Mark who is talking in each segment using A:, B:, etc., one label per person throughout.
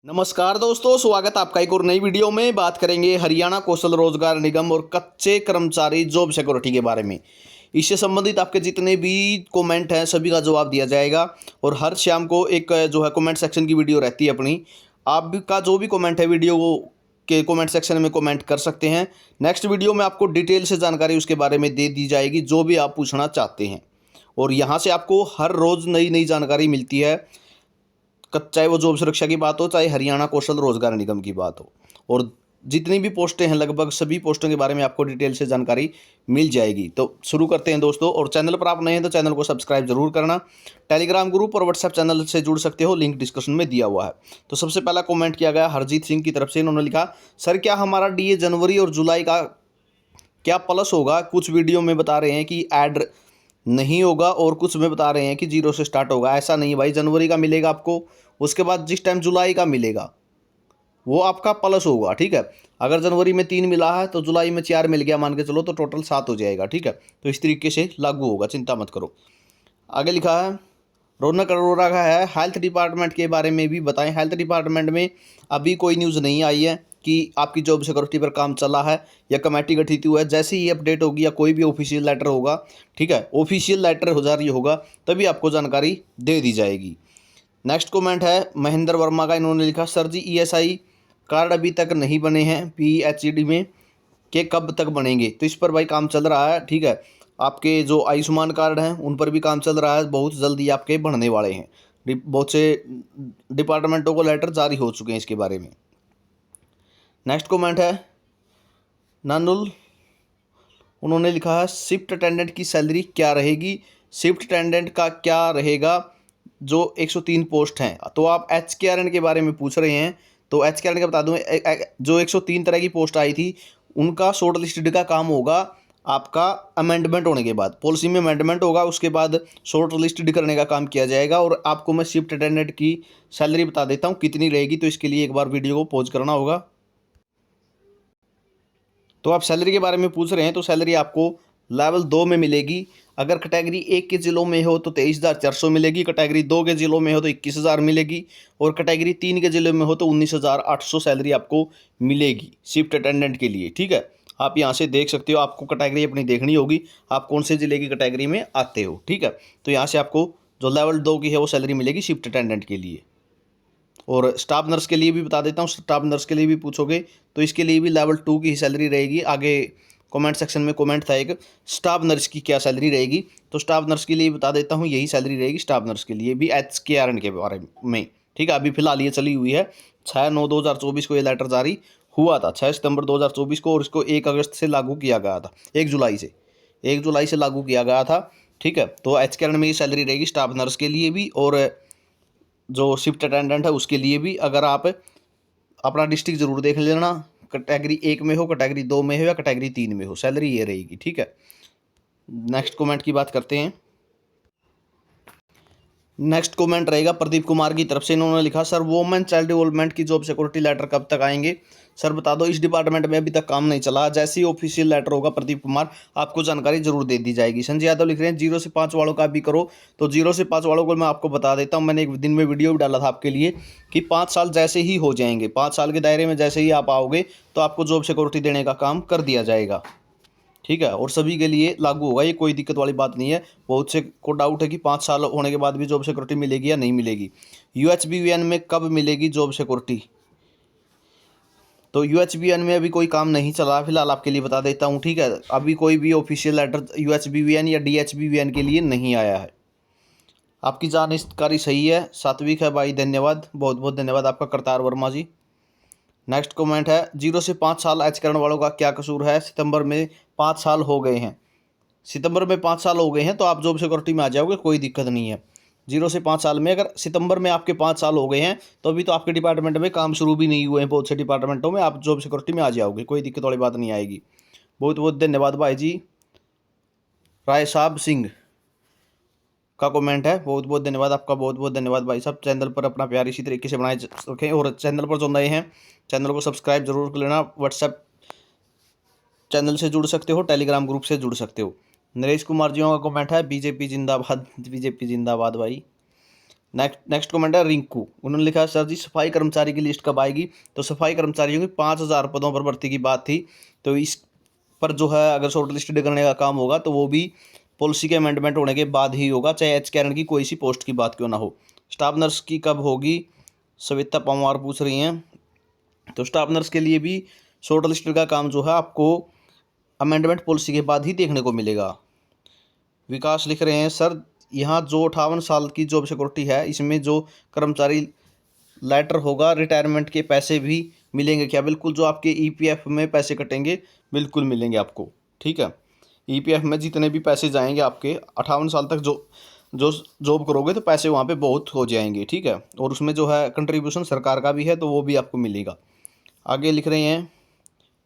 A: नमस्कार दोस्तों, स्वागत है आपका एक और नई वीडियो में। बात करेंगे हरियाणा कौशल रोजगार निगम और कच्चे कर्मचारी जॉब सिक्योरिटी के बारे में। इससे संबंधित आपके जितने भी कमेंट हैं सभी का जवाब दिया जाएगा। और हर शाम को एक जो है कमेंट सेक्शन की वीडियो रहती है अपनी। आपका जो भी कमेंट है वीडियो के कमेंट सेक्शन में कमेंट कर सकते हैं। नेक्स्ट वीडियो में आपको डिटेल से जानकारी उसके बारे में दे दी जाएगी जो भी आप पूछना चाहते हैं। और यहाँ से आपको हर रोज़ नई नई जानकारी मिलती है, चाहे वो जॉब सुरक्षा की बात हो, चाहे हरियाणा कौशल रोजगार निगम की बात हो। और जितनी भी पोस्टें हैं लगभग सभी पोस्टों के बारे में आपको डिटेल से जानकारी मिल जाएगी। तो शुरू करते हैं दोस्तों। और चैनल पर आप नए हैं तो चैनल को सब्सक्राइब जरूर करना। टेलीग्राम ग्रुप और व्हाट्सएप चैनल से जुड़ सकते हो, लिंक डिस्क्रिप्शन में दिया हुआ है। तो सबसे पहला कमेंट किया गया हरजीत सिंह की तरफ से। इन्होंने लिखा, सर क्या हमारा डीए जनवरी और जुलाई का क्या प्लस होगा? कुछ वीडियो में बता रहे हैं कि ऐड नहीं होगा और कुछ में बता रहे हैं कि 0 से स्टार्ट होगा। ऐसा नहीं भाई, जनवरी का मिलेगा आपको, उसके बाद जिस टाइम जुलाई का मिलेगा वो आपका प्लस होगा। ठीक है, अगर जनवरी में 3 मिला है तो जुलाई में 4 मिल गया मान के चलो, तो टोटल 7 हो जाएगा। ठीक है, तो इस तरीके से लागू होगा, चिंता मत करो। आगे लिखा है रौनक अरोड़ा का है, हेल्थ डिपार्टमेंट के बारे में भी बताएं। हेल्थ डिपार्टमेंट में अभी कोई न्यूज़ नहीं आई है कि आपकी जॉब सिक्योरिटी पर काम चला है या कमेटी गठित हुआ है। जैसे ही अपडेट होगी या कोई भी ऑफिशियल लेटर होगा, ठीक है, ऑफिशियल लेटर हो जारी होगा तभी आपको जानकारी दे दी जाएगी। नेक्स्ट कमेंट है महेंद्र वर्मा का। इन्होंने लिखा, सर जी ईएसआई कार्ड अभी तक नहीं बने हैं पीएचईडी में, के कब तक बनेंगे? तो इस पर भाई काम चल रहा है। ठीक है, आपके जो आयुष्मान कार्ड हैं उन पर भी काम चल रहा है, बहुत जल्दी आपके बनने वाले हैं। बहुत से डिपार्टमेंटों को लेटर जारी हो चुके हैं इसके बारे में। नेक्स्ट कमेंट है नानुल। उन्होंने लिखा है, शिफ्ट अटेंडेंट की सैलरी क्या रहेगी? शिफ्ट अटेंडेंट का क्या रहेगा? जो 103 पोस्ट हैं, तो आप HKRN के बारे में पूछ रहे हैं तो HKRN का बता दूं, जो 103 तरह की पोस्ट आई थी उनका शॉर्ट लिस्टेड का काम होगा आपका अमेंडमेंट होने के बाद। पॉलिसी में अमेंडमेंट होगा, उसके बाद शॉर्ट लिस्टेड करने का काम किया जाएगा। और आपको मैं शिफ्ट अटेंडेंट की सैलरी बता देता हूँ कितनी रहेगी, तो इसके लिए एक बार वीडियो को पॉज करना होगा। तो आप सैलरी के बारे में पूछ रहे हैं तो सैलरी आपको लेवल 2 में मिलेगी। अगर कैटेगरी 1 के ज़िलों में हो तो 23,400 मिलेगी, कैटेगरी 2 के ज़िलों में हो तो 21,000 मिलेगी, और कैटेगरी 3 के ज़िले में हो तो 19,800 सैलरी आपको मिलेगी शिफ्ट अटेंडेंट के लिए। ठीक है, आप यहाँ से देख सकते हो, आपको कैटेगरी अपनी देखनी होगी, आप कौन से ज़िले की कैटेगरी में आते हो। ठीक है, तो यहाँ से आपको जो लेवल 2 की है वो सैलरी मिलेगी शिफ्ट अटेंडेंट के लिए। और स्टाफ नर्स के लिए भी बता देता हूँ, स्टाफ नर्स के लिए भी पूछोगे तो इसके लिए भी लेवल 2 की ही सैलरी रहेगी। आगे कमेंट सेक्शन में कमेंट था एक, स्टाफ नर्स की क्या सैलरी रहेगी, तो स्टाफ नर्स के लिए बता देता हूँ यही सैलरी रहेगी स्टाफ नर्स के लिए भी HKRN के बारे में। ठीक है, अभी फिलहाल ये चली हुई है, 6/9/2024 को ये लेटर जारी हुआ था, 6 सितंबर 2024 को, और इसको 1 अगस्त से लागू किया गया था, 1 जुलाई से लागू किया गया था। ठीक है, तो HKRN में ये सैलरी रहेगी स्टाफ नर्स के लिए भी और जो शिफ्ट अटेंडेंट है उसके लिए भी। अगर आप अपना डिस्ट्रिक्ट ज़रूर देख लेना, कैटेगरी 1 में हो, कैटेगरी 2 में हो या कैटेगरी 3 में हो, सैलरी ये रहेगी। ठीक है, नेक्स्ट कमेंट की बात करते हैं। नेक्स्ट कमेंट रहेगा प्रदीप कुमार की तरफ से। इन्होंने लिखा, सर वुमेन चाइल्ड डेवलपमेंट की जॉब सिक्योरिटी लेटर कब तक आएंगे? सर बता दो, इस डिपार्टमेंट में अभी तक काम नहीं चला, जैसे ही ऑफिशियल लेटर होगा प्रदीप कुमार आपको जानकारी जरूर दे दी जाएगी। संजय यादव लिख रहे हैं 0 से 5 वालों का भी करो, तो 0 से 5 वालों को मैं आपको बता देता हूँ, मैंने एक दिन में वीडियो भी डाला था आपके लिए कि 5 साल जैसे ही हो जाएंगे, 5 साल के दायरे में जैसे ही आप आओगे तो आपको जॉब सिक्योरिटी देने का काम कर दिया जाएगा। ठीक है, और सभी के लिए लागू होगा, ये कोई दिक्कत वाली बात नहीं है। बहुत से को डाउट है कि 5 साल होने के बाद भी जॉब सिक्योरिटी मिलेगी या नहीं मिलेगी। UHBVN में कब मिलेगी जॉब सिक्योरिटी? तो UHBVN में अभी कोई काम नहीं चला फिलहाल, आपके लिए बता देता हूँ। ठीक है, अभी कोई भी ऑफिशियल लेटर UHBVN या DHBVN के लिए नहीं आया है। आपकी जानकारी सही है, सात्विक है भाई, धन्यवाद, बहुत बहुत धन्यवाद आपका, करतार वर्मा जी। नेक्स्ट कमेंट है 0 से 5 साल HKRN वालों का क्या कसूर है? सितंबर में 5 साल हो गए हैं, सितंबर में 5 साल हो गए हैं तो आप जॉब सिक्योरिटी में आ जाओगे, कोई दिक्कत नहीं है। 0 से 5 साल में, अगर सितंबर में आपके 5 साल हो गए हैं तो अभी तो आपके डिपार्टमेंट में काम शुरू भी नहीं हुए हैं, बहुत से डिपार्टमेंटों में आप जॉब सिक्योरिटी में आ जाओगे, कोई दिक्कत वाली बात नहीं आएगी। बहुत बहुत धन्यवाद भाई जी। राय साहब सिंह का कमेंट है, बहुत बहुत धन्यवाद आपका, बहुत बहुत धन्यवाद भाई साहब। चैनल पर अपना प्यार इसी तरीके से बनाए रखें, और चैनल पर जो नए हैं चैनल को सब्सक्राइब जरूर कर लेना। व्हाट्सएप चैनल से जुड़ सकते हो, टेलीग्राम ग्रुप से जुड़ सकते हो। नरेश कुमार जी का कमेंट है, बीजेपी जिंदाबाद, बीजेपी जिंदाबाद भाई। नेक्स्ट कमेंट है रिंकू, उन्होंने लिखा है सर जी सफाई कर्मचारी की लिस्ट कब आएगी। तो सफाई कर्मचारियों की 5,000 पदों पर भर्ती की बात थी, तो इस पर जो है अगर शॉर्ट लिस्ट करने का काम होगा तो वो भी पॉलिसी के अमेंडमेंट होने के बाद ही होगा, चाहे एच कैरन की कोई सी पोस्ट की बात क्यों ना हो। स्टाफ नर्स की कब होगी, सविता पवार पूछ रही हैं। तो स्टाफ नर्स के लिए भी शॉर्ट लिस्ट का काम जो है आपको अमेंडमेंट पॉलिसी के बाद ही देखने को मिलेगा। विकास लिख रहे हैं सर यहाँ जो 58 साल की जॉब सिक्योरिटी है इसमें जो कर्मचारी लेटर होगा रिटायरमेंट के पैसे भी मिलेंगे क्या। बिल्कुल, जो आपके ईपीएफ में पैसे कटेंगे बिल्कुल मिलेंगे आपको, ठीक है। ईपीएफ में जितने भी पैसे जाएंगे आपके 58 साल तक जो जो जॉब करोगे तो पैसे वहाँ पे बहुत हो जाएंगे, ठीक है। और उसमें जो है कंट्रीब्यूशन सरकार का भी है तो वो भी आपको मिलेगा। आगे लिख रहे हैं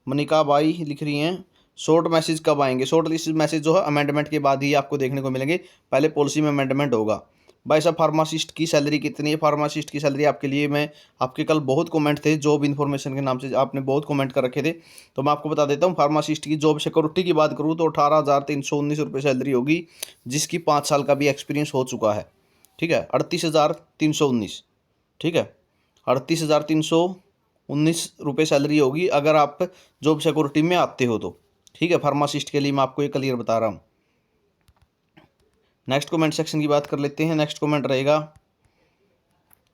A: मनिका बाई लिख रही हैं शॉर्ट मैसेज कब आएंगे। शॉर्ट लिस्ट मैसेज जो है अमेंडमेंट के बाद ही आपको देखने को मिलेंगे, पहले पॉलिसी में अमेंडमेंट होगा। भाई साहब फार्मासिस्ट की सैलरी कितनी है। फार्मासिस्ट की सैलरी आपके लिए मैं आपके कल बहुत कमेंट थे जॉब इन्फॉर्मेशन के नाम से, आपने बहुत कमेंट कर रखे थे, तो मैं आपको बता देता हूँ। फार्मासिस्ट की जॉब सिक्योरिटी की बात करूँ तो 18,319 सैलरी होगी, जिसकी 5 साल का भी एक्सपीरियंस हो चुका है, ठीक है। 38,319, ठीक है, 38,319 सैलरी होगी अगर आप जॉब सिक्योरिटी में आते हो तो, ठीक है। फार्मासिस्ट के लिए मैं आपको ये क्लियर बता रहा हूँ। नेक्स्ट कमेंट सेक्शन की बात कर लेते हैं। नेक्स्ट कमेंट रहेगा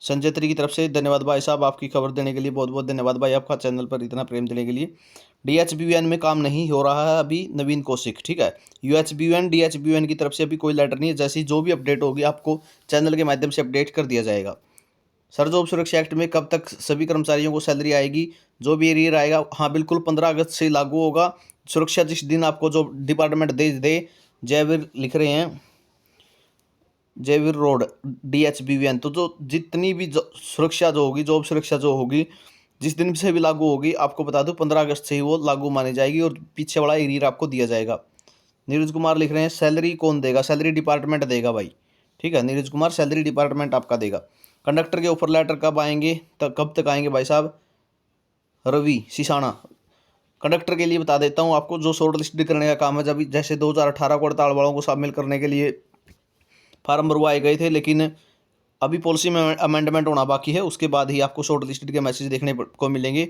A: संजय त्री की तरफ से, धन्यवाद भाई साहब आपकी खबर देने के लिए, बहुत बहुत धन्यवाद भाई आपका चैनल पर इतना प्रेम देने के लिए। डीएचबीयूएन में काम नहीं हो रहा है अभी, नवीन कौशिक, ठीक है। यूएचबीयूएन डीएचबीयूएन की तरफ से अभी कोई लेटर नहीं है, जैसी जो भी अपडेट होगी आपको चैनल के माध्यम से अपडेट कर दिया जाएगा। सर जॉब सुरक्षा एक्ट में कब तक सभी कर्मचारियों को सैलरी आएगी, जो भी एरियर आएगा। हाँ बिल्कुल 15 अगस्त से लागू होगा सुरक्षा, जिस दिन आपको जो डिपार्टमेंट दे जयवीर लिख रहे हैं जयवीर रोड डीएचबीवीएन। तो जो जितनी भी सुरक्षा जो होगी, जॉब सुरक्षा जो होगी, जिस दिन से भी लागू होगी आपको बता दूं 15 अगस्त से ही वो लागू मानी जाएगी और पीछे वाला एरियर आपको दिया जाएगा। नीरज कुमार लिख रहे हैं सैलरी कौन देगा। सैलरी डिपार्टमेंट देगा भाई, ठीक है। नीरज कुमार सैलरी डिपार्टमेंट आपका देगा। कंडक्टर के ऑफर लेटर कब आएंगे, कब तक आएंगे भाई साहब। रवि सिसाना, कंडक्टर के लिए बता देता हूँ आपको, जो शॉर्ट लिस्ट करने का काम है, जब जैसे 2018 को हड़ताल वालों को शामिल करने के लिए फार्म भरवाए गए थे, लेकिन अभी पॉलिसी में अमेंडमेंट होना बाकी है, उसके बाद ही आपको शॉर्ट लिस्टेड के मैसेज देखने को मिलेंगे।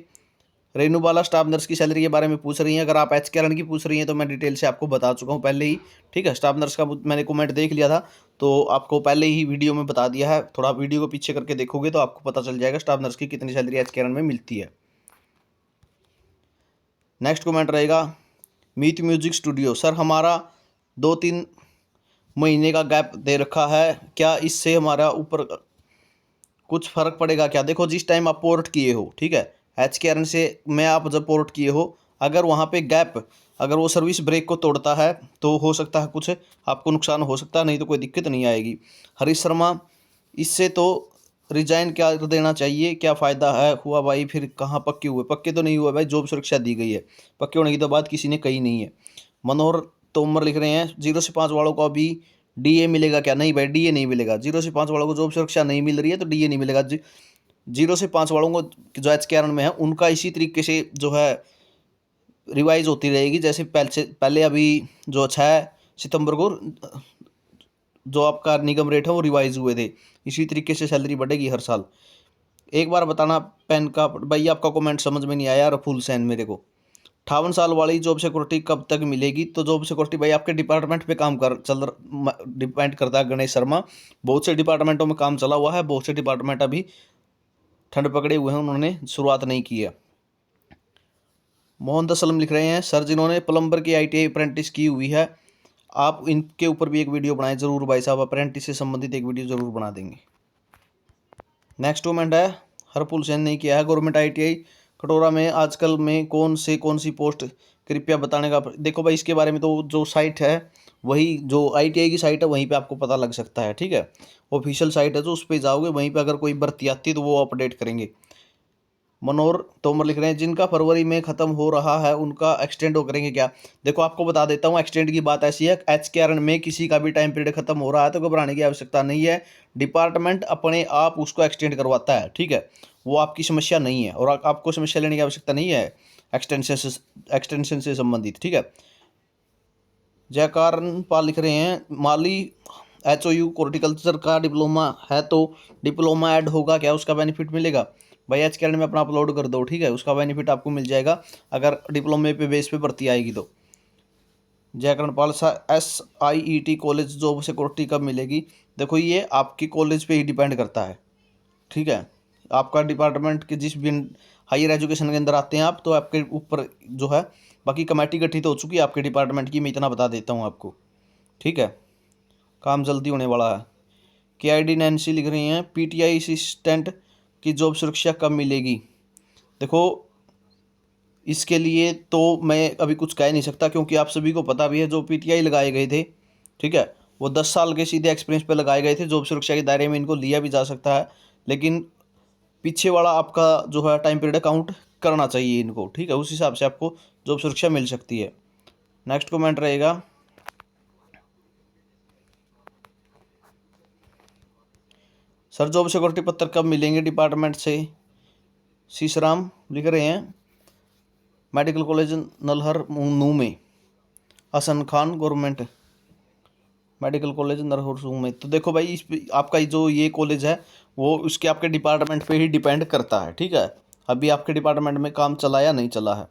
A: रेनू बाला स्टाफ नर्स की सैलरी के बारे में पूछ रही हैं। अगर आप एच कैरन की पूछ रही हैं तो मैं डिटेल से आपको बता चुका हूँ पहले ही, ठीक है। स्टाफ नर्स का मैंने कमेंट देख लिया था तो आपको पहले ही वीडियो में बता दिया है। थोड़ा वीडियो को पीछे करके देखोगे तो आपको पता चल जाएगा स्टाफ नर्स की कितनी सैलरी एच कैरन में मिलती है। नेक्स्ट कमेंट रहेगा मीत म्यूजिक स्टूडियो, सर हमारा 2-3 महीने का गैप दे रखा है, क्या इससे हमारा ऊपर कुछ फ़र्क पड़ेगा क्या। देखो जिस टाइम आप पोर्ट किए हो, ठीक है, एच के आर एन से में आप जब पोर्ट किए हो, अगर वहाँ पे गैप, अगर वो सर्विस ब्रेक को तोड़ता है तो हो सकता है कुछ आपको नुकसान हो सकता है, नहीं तो कोई दिक्कत नहीं आएगी। हरीश शर्मा, इससे तो रिजाइन क्या कर देना चाहिए, क्या फ़ायदा है हुआ भाई, फिर कहाँ पक्के हुए। पक्के तो नहीं हुए भाई, जॉब सुरक्षा दी गई है, पक्के होने की तो बात किसी ने कही नहीं है। मनोहर तोमर लिख रहे हैं 0 से 5 वालों को अभी डीए मिलेगा क्या। नहीं भाई डीए नहीं मिलेगा, 0 से 5 वालों को जॉब सुरक्षा नहीं मिल रही है तो डीए नहीं मिलेगा। 0 से 5 वालों को जो एच के आर एन में है उनका इसी तरीके से जो है रिवाइज होती रहेगी, जैसे पहले अभी जो 6 सितंबर को जो आपका निगम रेट है वो रिवाइज हुए थे, इसी तरीके से सैलरी बढ़ेगी हर साल। एक बार बताना पेन का भाई, आपका कमेंट समझ में नहीं आया रफूल सैन मेरे को। 58 साल वाली जॉब सिक्योरिटी कब तक मिलेगी। तो जॉब सिक्योरिटी भाई आपके डिपार्टमेंट पे काम कर चल डिपेंड करता है। गणेश शर्मा, बहुत से डिपार्टमेंटों में काम चला हुआ है, बहुत से डिपार्टमेंट अभी ठंड पकड़े हुए हैं, उन्होंने शुरुआत नहीं की है। मोहन दसलम लिख रहे हैं सर जिन्होंने प्लम्बर की आईटीआई अप्रेंटिस की हुई है, आप इनके ऊपर भी एक वीडियो बनाएं। ज़रूर भाई साहब, अप्रेंटिस से संबंधित एक वीडियो ज़रूर बना देंगे। नेक्स्ट कमेंट है हरपुल सेन ने किया है, गवर्नमेंट आईटीआई कटोरा में आजकल में कौन सी पोस्ट कृपया बताने का। देखो भाई इसके बारे में तो जो साइट है वही, जो आईटीआई की साइट है वहीं पे आपको पता लग सकता है, ठीक है। ऑफिशियल साइट है जो उस पर जाओगे वहीं पे अगर कोई भर्ती आती है तो वो अपडेट करेंगे। मनोहर तोमर लिख रहे हैं जिनका फरवरी में ख़त्म हो रहा है उनका एक्सटेंड हो करेंगे क्या। देखो आपको बता देता हूँ, एक्सटेंड की बात ऐसी है, एच के आर एन में किसी का भी टाइम पीरियड खत्म हो रहा है तो घबराने की आवश्यकता नहीं है। डिपार्टमेंट अपने आप उसको एक्सटेंड करवाता है, ठीक है, वो आपकी समस्या नहीं है और आपको समस्या लेने की आवश्यकता नहीं है एक्सटेंशन से संबंधित, ठीक है। जयकारण पाल लिख रहे हैं माली HOU हॉर्टिकल्चर का डिप्लोमा है तो डिप्लोमा ऐड होगा क्या, उसका बेनिफिट मिलेगा भाई। एच के में अपना अपलोड कर दो, ठीक है, उसका बेनिफिट आपको मिल जाएगा अगर डिप्लोमे पे बेस पे भर्ती आएगी तो। जयकरण पाल SIET कॉलेज जॉब सिक्योरिटी कब मिलेगी, देखो ये आपकी कॉलेज पे ही डिपेंड करता है, ठीक है। आपका डिपार्टमेंट के जिस भी हायर एजुकेशन के अंदर आते हैं आप, तो आपके ऊपर जो है, बाकी कमेटी गठित हो चुकी है आपके डिपार्टमेंट की, मैं इतना बता देता हूँ आपको, ठीक है। काम जल्दी होने वाला है। KID नैन्सी लिख रही हैं PTI असिस्टेंट की जॉब सुरक्षा कब मिलेगी, देखो इसके लिए तो मैं अभी कुछ कह नहीं सकता, क्योंकि आप सभी को पता भी है जो PTI लगाए गए थे, ठीक है, वो 10 साल के सीधे एक्सपीरियंस पे लगाए गए थे। जॉब सुरक्षा के दायरे में इनको लिया भी जा सकता है, लेकिन पीछे वाला आपका जो है टाइम पीरियड काउंट करना चाहिए इनको, ठीक है, उस हिसाब से आपको जॉब सुरक्षा मिल सकती है। नेक्स्ट कमेंट रहेगा, सर जॉब सिक्योरिटी पत्र कब मिलेंगे डिपार्टमेंट से, सीसराम लिख रहे हैं मेडिकल कॉलेज नलहर नू में, Hasan Khan government medical college Nalhar में। तो देखो भाई, इस आपका जो ये कॉलेज है वो उसके आपके डिपार्टमेंट पे ही डिपेंड करता है, ठीक है। अभी आपके डिपार्टमेंट में काम चला या नहीं चला है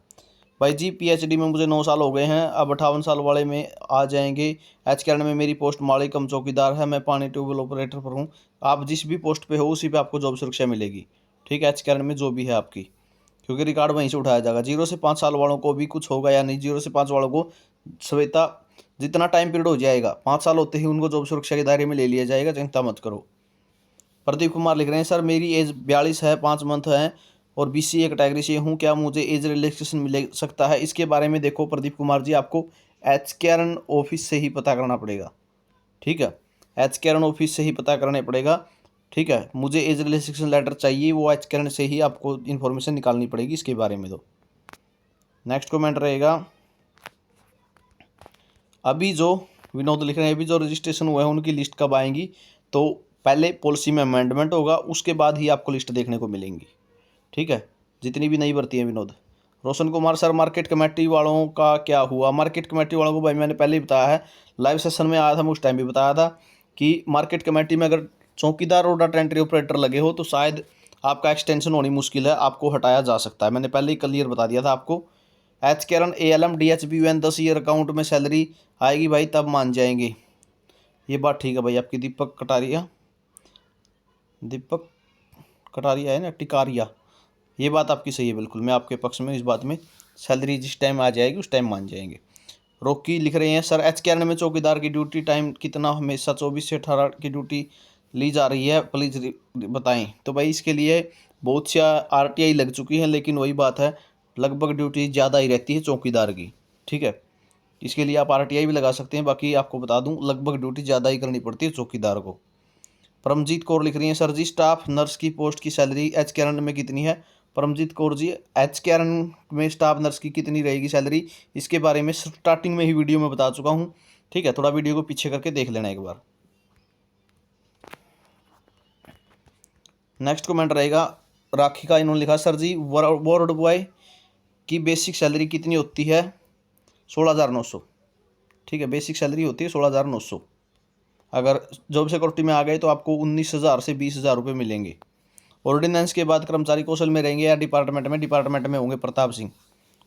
A: भाई जी। PhD में मुझे 9 साल हो गए हैं, अब 58 साल वाले में आ जाएंगे। HKN में मेरी पोस्ट माली कम चौकीदार है, मैं पानी ट्यूबवेल ऑपरेटर पर हूँ। आप जिस भी पोस्ट पे हो उसी पे आपको जॉब सुरक्षा मिलेगी, ठीक है, HKN में जो भी है आपकी, क्योंकि रिकॉर्ड वहीं से उठाया जाएगा। 0 से 5 साल वालों को भी कुछ होगा या नहीं, 0 से 5 वालों को श्वेता जितना टाइम पीरियड हो जाएगा, 5 साल होते ही उनको जॉब सुरक्षा के दायरे में ले लिया जाएगा, चिंता मत करो। प्रदीप कुमार लिख रहे हैं सर मेरी एज 42 है, 5 मंथ है और BCA कैटेगरी से हूँ, क्या मुझे एज रिलैक्सेशन मिल सकता है। इसके बारे में देखो प्रदीप कुमार जी, आपको HKN ऑफिस से ही पता करना पड़ेगा, ठीक है, HKN ऑफिस से ही पता करना पड़ेगा, ठीक है। मुझे एज रिलैक्सेशन लेटर चाहिए, वो HKN से ही आपको इन्फॉर्मेशन निकालनी पड़ेगी इसके बारे में। तो नेक्स्ट कमेंट रहेगा, अभी जो विनोद लिख रहे हैं अभी जो रजिस्ट्रेशन हुआ है उनकी लिस्ट कब आएंगी, तो पहले पॉलिसी में अमेंडमेंट होगा, उसके बाद ही आपको लिस्ट देखने को मिलेंगी, ठीक है, जितनी भी नई भर्ती है। Vinod Roshan Kumar sir market committee वालों का क्या हुआ, मार्केट कमेटी वालों को भाई मैंने पहले ही बताया है, लाइव सेशन में आया था मैं उस टाइम भी बताया था कि मार्केट कमेटी में अगर चौकीदार और डाटा एंट्री ऑपरेटर लगे हो तो शायद आपका एक्सटेंशन होनी मुश्किल है, आपको हटाया जा सकता है, मैंने पहले ही क्लियर बता दिया था आपको। HKN ALM DHBUN 10 year account में सैलरी आएगी भाई तब मान जाएंगे, ये बात ठीक है भाई आपकी। दीपक कटारिया है ना, टिकारिया, ये बात आपकी सही है बिल्कुल, मैं आपके पक्ष में इस बात में, सैलरी जिस टाइम आ जाएगी उस टाइम मान जाएंगे। रॉकी लिख रहे हैं सर HKN में चौकीदार की ड्यूटी टाइम कितना, हमेशा 24 से 18 की ड्यूटी ली जा रही है, प्लीज़ बताएं। तो भाई इसके लिए बहुत सी RTI लग चुकी है, लेकिन वही बात है लगभग ड्यूटी ज़्यादा ही रहती है चौकीदार की, ठीक है, इसके लिए आप RTI भी लगा सकते हैं। बाकी आपको बता दूं लगभग ड्यूटी ज़्यादा ही करनी पड़ती है चौकीदार को। परमजीत कौर लिख रही हैं सर जी स्टाफ नर्स की पोस्ट की सैलरी HKN में कितनी है। परमजीत कौर जी HKN में स्टाफ नर्स की कितनी रहेगी सैलरी, इसके बारे में स्टार्टिंग में ही वीडियो में बता चुका हूँ, ठीक है, थोड़ा वीडियो को पीछे करके देख लेना एक बार। नेक्स्ट कमेंट रहेगा राखी का, इन्होंने लिखा सर जी वार्ड बॉय की बेसिक सैलरी कितनी होती है, 16,900, ठीक है, बेसिक सैलरी होती है 16,900। अगर जॉब सिक्योरिटी में आ गए तो आपको 19,000 से 20,000 रुपये मिलेंगे। ऑर्डिनेंस के बाद कर्मचारी कौशल में रहेंगे या डिपार्टमेंट में होंगे, प्रताप सिंह,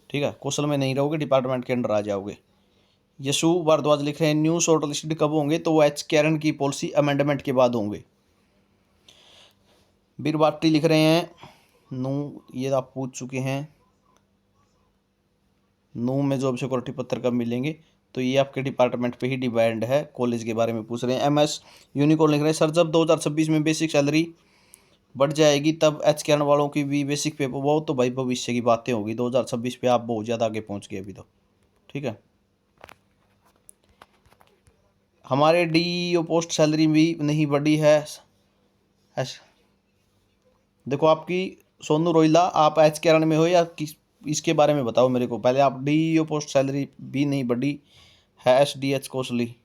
A: ठीक है, कौशल में नहीं रहोगे, डिपार्टमेंट के अंडर आ जाओगे। यशु भारद्वाज लिख रहे हैं न्यू शॉर्ट लिस्टेड कब होंगे, तो वो HKN की पॉलिसी अमेंडमेंट के बाद होंगे। बीर बाटी लिख रहे हैं नू, ये आप पूछ चुके हैं, नू में जॉब सिक्योरिटी पत्र कब मिलेंगे, तो ये आपके डिपार्टमेंट पे ही डिपेंड है, कॉलेज के बारे में पूछ रहे हैं। MS यूनिकॉर्न लिख रहे हैं सर जब 2026 में बेसिक सैलरी बढ़ जाएगी तब HKN वालों की भी बेसिक पे, वो तो भाई भविष्य की बातें होगी, 2026 पे आप बहुत ज़्यादा आगे पहुंच गए अभी तो, ठीक है। हमारे DEO पोस्ट सैलरी भी नहीं बढ़ी है, देखो आपकी सोनू रोहिला आप HKN में हो या किस, इसके बारे में बताओ मेरे को पहले। आप DEO पोस्ट सैलरी भी नहीं बढ़ी है, SDH कोसली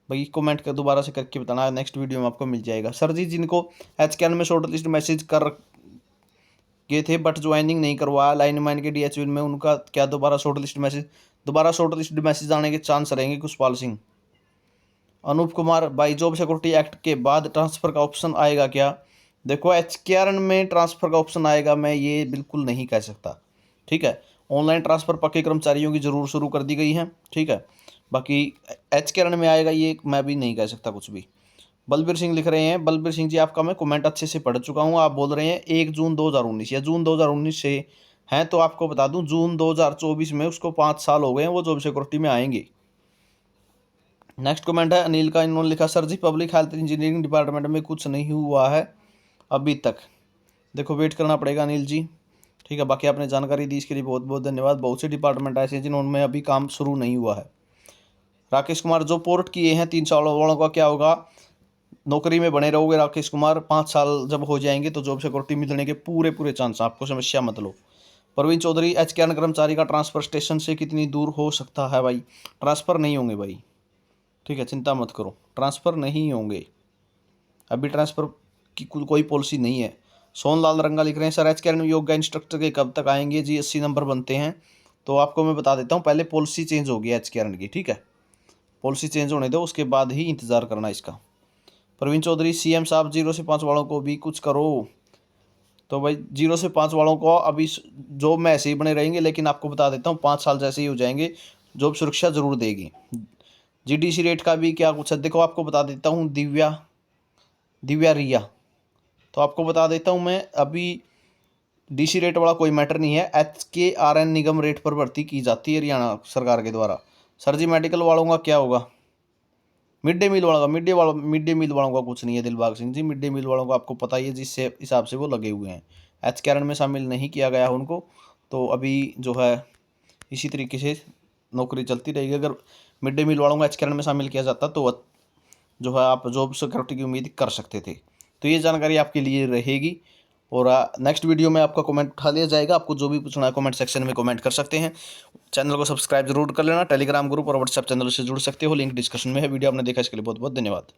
A: भाई कमेंट कर दोबारा से करके बताना, नेक्स्ट वीडियो में आपको मिल जाएगा। सर जी जिनको HKN में शॉर्ट लिस्ट मैसेज कर गए थे बट ज्वाइनिंग नहीं करवाया लाइनमैन के DHB में, उनका क्या दोबारा शॉर्ट लिस्ट मैसेज आने के चांस रहेंगे। Kushpal Singh Anoop Kumar, by job security act के बाद ट्रांसफ़र का ऑप्शन आएगा क्या? देखो HKRN में ट्रांसफ़र का ऑप्शन आएगा मैं ये बिल्कुल नहीं कह सकता, ठीक है। ऑनलाइन ट्रांसफ़र पक्के कर्मचारियों की ज़रूर शुरू कर दी गई है, ठीक है। बाकी HKRN में आएगा ये मैं भी नहीं कह सकता कुछ भी। बलबीर सिंह लिख रहे हैं, बलबीर सिंह जी आपका मैं कमेंट अच्छे से पढ़ चुका हूँ। आप बोल रहे हैं 1 जून 2019 या जून 2019 से हैं, तो आपको बता दूं जून 2024 में उसको 5 साल हो गए हैं, वो जॉब सिक्योरिटी में आएंगे। नेक्स्ट कमेंट है अनिल का, इन्होंने लिखा सर जी पब्लिक हेल्थ इंजीनियरिंग डिपार्टमेंट में कुछ नहीं हुआ है अभी तक। देखो वेट करना पड़ेगा अनिल जी, ठीक है। बाकी आपने जानकारी दी इसके लिए बहुत बहुत धन्यवाद। बहुत से डिपार्टमेंट ऐसे हैं जिनमें अभी काम शुरू नहीं हुआ है। राकेश कुमार, जो पोर्ट किए हैं 3 साल वालों का क्या होगा? नौकरी में बने रहोगे राकेश कुमार, 5 साल जब हो जाएंगे तो जॉब सिक्योरिटी मिलने के पूरे पूरे चांस, आपको समस्या मत लो। प्रवीण चौधरी, HKRN कर्मचारी का ट्रांसफ़र स्टेशन से कितनी दूर हो सकता है? भाई ट्रांसफ़र नहीं होंगे भाई, ठीक है, चिंता मत करो, ट्रांसफ़र नहीं होंगे, अभी ट्रांसफ़र की कोई पॉलिसी नहीं है। सोनलाल रंगा लिख रहे हैं सर HKRN में योगा इंस्ट्रक्टर के कब तक आएंगे? जी 80 नंबर बनते हैं। तो आपको मैं बता देता हूँ, पहले पॉलिसी चेंज होगी HKRN की, ठीक है। पॉलिसी चेंज होने दो, उसके बाद ही इंतज़ार करना इसका। प्रवीण चौधरी, CM साहब 0 से 5 वालों को भी कुछ करो। तो भाई 0 से 5 वालों को अभी जॉब में ऐसे ही बने रहेंगे, लेकिन आपको बता देता हूँ 5 साल जैसे ही हो जाएंगे जॉब सुरक्षा ज़रूर देगी। GDC रेट का भी क्या कुछ है, देखो आपको बता देता हूँ। दिव्या रिया, तो आपको बता देता हूँ मैं, अभी DC रेट वाला कोई मैटर नहीं है। HKRN निगम रेट पर भर्ती की जाती है हरियाणा सरकार के द्वारा। सर जी मेडिकल वालों का क्या होगा? मिड डे मील वालों का, मिड डे मील वालों का कुछ नहीं है Dilbag Singh ji. Mid day meal वालों को आपको पता ही है जिस हिसाब से वो लगे हुए हैं। HKRN में शामिल नहीं किया गया है उनको, तो अभी जो है इसी तरीके से नौकरी चलती रहेगी। अगर मिड डे मील वालों को HKRN में शामिल किया जाता तो जो है आप जॉब सिक्योरिटी की उम्मीद कर सकते थे। तो ये जानकारी आपके लिए रहेगी, और नेक्स्ट वीडियो में आपका कमेंट उठा लिया जाएगा। आपको जो भी पूछना है कमेंट सेक्शन में कमेंट कर सकते हैं। चैनल को सब्सक्राइब जरूर कर लेना। टेलीग्राम ग्रुप और व्हाट्सएप चैनल से जुड़ सकते हो, लिंक डिस्क्रिप्शन में है। वीडियो आपने देखा इसके लिए बहुत बहुत धन्यवाद।